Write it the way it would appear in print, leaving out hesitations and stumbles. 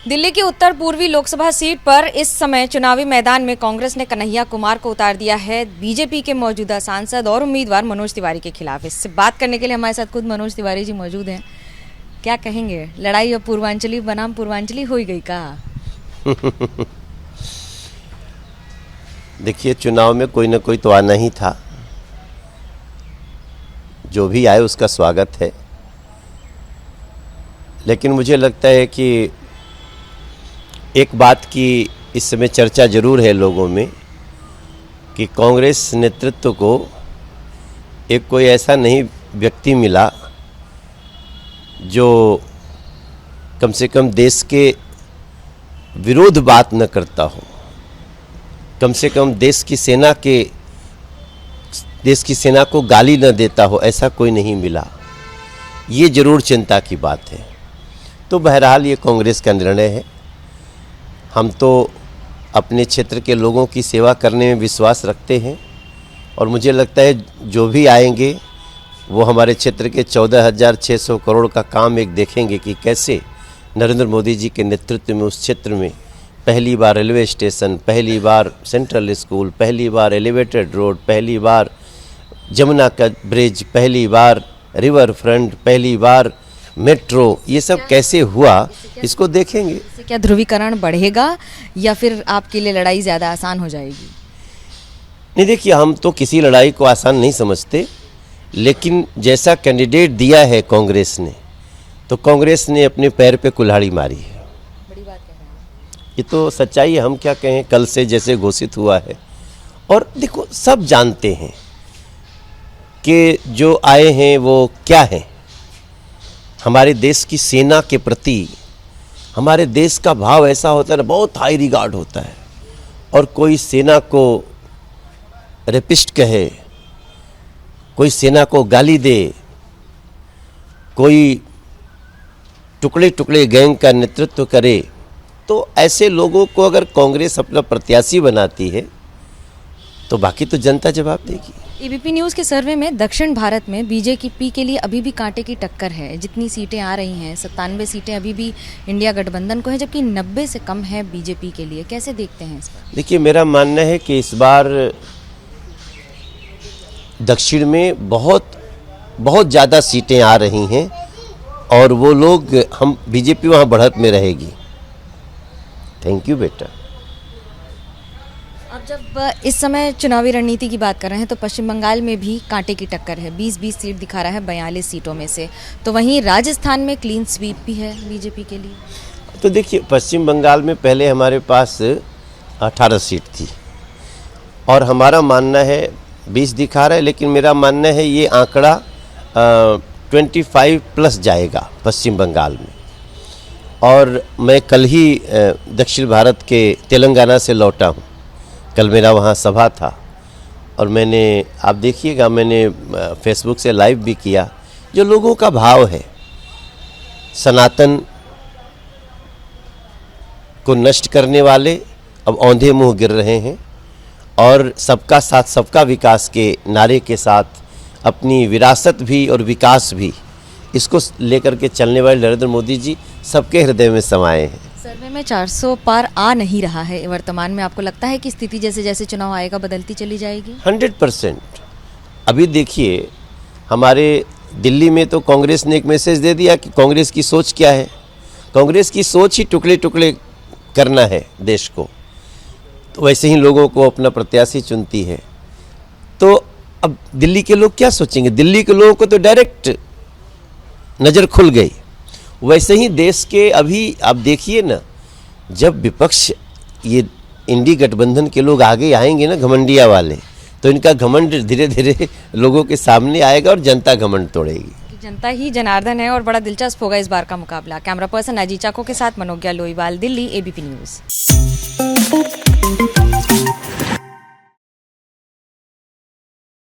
दिल्ली की उत्तर पूर्वी लोकसभा सीट पर इस समय चुनावी मैदान में कांग्रेस ने कन्हैया कुमार को उतार दिया है बीजेपी के मौजूदा सांसद और उम्मीदवार मनोज तिवारी के खिलाफ। इससे बात करने के लिए हमारे साथ खुद मनोज तिवारी जी मौजूद हैं। क्या कहेंगे, लड़ाई अब पूर्वांचली बनाम पूर्वांचली हो गई का? देखिए, चुनाव में कोई ना कोई तो आना ही था। जो भी आए उसका स्वागत है, लेकिन मुझे लगता है कि एक बात की इस समय चर्चा जरूर है लोगों में कि कांग्रेस नेतृत्व को एक कोई ऐसा नहीं व्यक्ति मिला जो कम से कम देश के विरोध बात न करता हो, कम से कम देश की सेना को गाली न देता हो, ऐसा कोई नहीं मिला। ये जरूर चिंता की बात है। तो बहरहाल ये कांग्रेस का निर्णय है। हम तो अपने क्षेत्र के लोगों की सेवा करने में विश्वास रखते हैं और मुझे लगता है जो भी आएंगे वो हमारे क्षेत्र के 14,600 करोड़ का काम एक देखेंगे कि कैसे नरेंद्र मोदी जी के नेतृत्व में उस क्षेत्र में पहली बार रेलवे स्टेशन, पहली बार सेंट्रल स्कूल, पहली बार एलिवेटेड रोड, पहली बार जमुना का ब्रिज, पहली बार रिवर फ्रंट, पहली बार मेट्रो, ये सब कैसे हुआ इसको देखेंगे। इससे क्या ध्रुवीकरण बढ़ेगा या फिर आपके लिए लड़ाई ज़्यादा आसान हो जाएगी? नहीं, देखिए, हम तो किसी लड़ाई को आसान नहीं समझते, लेकिन जैसा कैंडिडेट दिया है कांग्रेस ने, तो कांग्रेस ने अपने पैर पे कुल्हाड़ी मारी है। बड़ी बात कह रहे हैं। ये तो सच्चाई है, हम क्या कहें, कल से जैसे घोषित हुआ है। और देखो, सब जानते हैं कि जो आए हैं वो क्या है। हमारे देश की सेना के प्रति हमारे देश का भाव ऐसा होता है ना, बहुत हाई रिगार्ड होता है। और कोई सेना को रेपिस्ट कहे, कोई सेना को गाली दे, कोई टुकड़े टुकड़े गैंग का नेतृत्व करे, तो ऐसे लोगों को अगर कांग्रेस अपना प्रत्याशी बनाती है तो बाकी तो जनता जवाब देगी। एबीपी न्यूज़ के सर्वे में दक्षिण भारत में बीजेपी के लिए अभी भी कांटे की टक्कर है। जितनी सीटें आ रही हैं, 97 सीटें अभी भी इंडिया गठबंधन को है, जबकि 90 से कम है बीजेपी के लिए। कैसे देखते हैं इसको? देखिए, मेरा मानना है कि इस बार दक्षिण में बहुत ज़्यादा सीटें आ रही हैं और वो लोग, हम बीजेपी वहाँ बढ़त में रहेगी। थैंक यू बेटा। अब जब इस समय चुनावी रणनीति की बात कर रहे हैं तो पश्चिम बंगाल में भी कांटे की टक्कर है। 20-20 सीट दिखा रहा है 42 सीटों में से। तो वहीं राजस्थान में क्लीन स्वीप भी है बीजेपी के लिए। तो देखिए, पश्चिम बंगाल में पहले हमारे पास 18 सीट थी और हमारा मानना है 20 दिखा रहा है, लेकिन मेरा मानना है ये आंकड़ा 25 प्लस जाएगा पश्चिम बंगाल में। और मैं कल ही दक्षिण भारत के तेलंगाना से लौटा हूँ। कल मेरा वहाँ सभा था और मैंने, आप देखिएगा, मैंने फेसबुक से लाइव भी किया। जो लोगों का भाव है, सनातन को नष्ट करने वाले अब औंधे मुंह गिर रहे हैं और सबका साथ सबका विकास के नारे के साथ अपनी विरासत भी और विकास भी, इसको लेकर के चलने वाले नरेंद्र मोदी जी सबके हृदय में समाये हैं। सर्वे में 400 पार आ नहीं रहा है वर्तमान में। आपको लगता है कि स्थिति जैसे जैसे चुनाव आएगा बदलती चली जाएगी? 100%। अभी देखिए, हमारे दिल्ली में तो कांग्रेस ने एक मैसेज दे दिया कि कांग्रेस की सोच क्या है। कांग्रेस की सोच ही टुकड़े टुकड़े करना है देश को, तो वैसे ही लोगों को अपना प्रत्याशी चुनती है। तो अब दिल्ली के लोग क्या सोचेंगे? दिल्ली के लोगों को तो डायरेक्ट नज़र खुल गई। वैसे ही देश के अभी आप देखिए ना, जब विपक्ष, ये इंडी गठबंधन के लोग आगे आएंगे ना, घमंडिया वाले, तो इनका घमंड धीरे धीरे लोगों के सामने आएगा और जनता घमंड तोड़ेगी। जनता ही जनार्दन है और बड़ा दिलचस्प होगा इस बार का मुकाबला। कैमरा पर्सन अजीत चाको के साथ मनोज्ञा लोईवाल, दिल्ली, एबीपी न्यूज़।